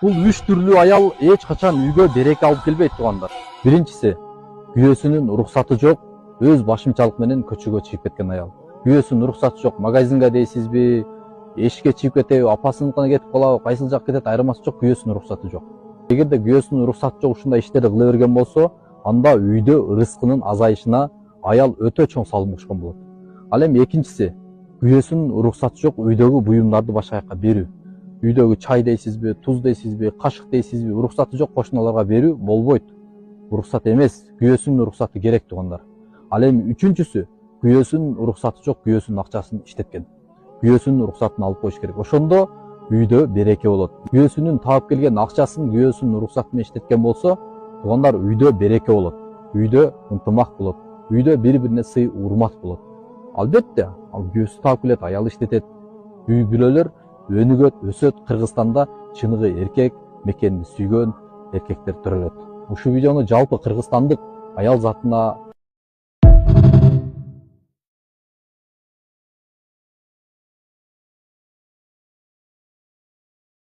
Бул үч түрлүү аял эч качан үйгө береке алып келбейт туугандар. Биринчиси, күйөөсүнүн уруксаты жок, өз башымчалык менен көчөгө чыгып кеткен аял. Күйөөсүнүн уруксаты жок, магазинге дейсизби, эшикке чыгып кетеби, апасыныкына кетип калабы, кайсыл жак кетет айырмасы жок, күйөөсүнүн уруксаты жок. Эгерде күйөөсүнүн уруксаты жок ушундай иштерди кыла берген болсо, анда үйдө ырыскынын азайышына аял өтө чоң салым кошкон болот. Ал эми экинчиси, күйөөсүнүн уруксаты жок үйдөгү буюмдарды башка жака берүү. Үйдөгү чай дейсизби, туз дейсизби, кашык дейсизби, уруксаты жок кошуналарга берүү болбойт. Уруксат эмес, күйөөсүнүн уруксаты керек туугандар. Ал эми үчүнчүсү, күйөөсүнүн уруксаты жок, күйөөсүнүн акчасын иштеткен. Күйөөсүнүн уруксатын алып коюш керек. Ошондо үйдө береке болот. Күйөөсүнүн таап келген акчасын күйөөсүнүн уруксаты менен иштеткен болсо, туугандар үйдө береке болот. Үйдө ынтымак болот. Үйдө бири-бирине сый, урмат болот. Албетте, ал күйөөсү таап келет, аял иштетет. Үй бүлөлөр өнүгөт, өсөт. Кыргызстанда чыныгы эркек, мекенди сүйгөн эркектер төрөлөт. Ушул видеону жалпы кыргызстандык аял затына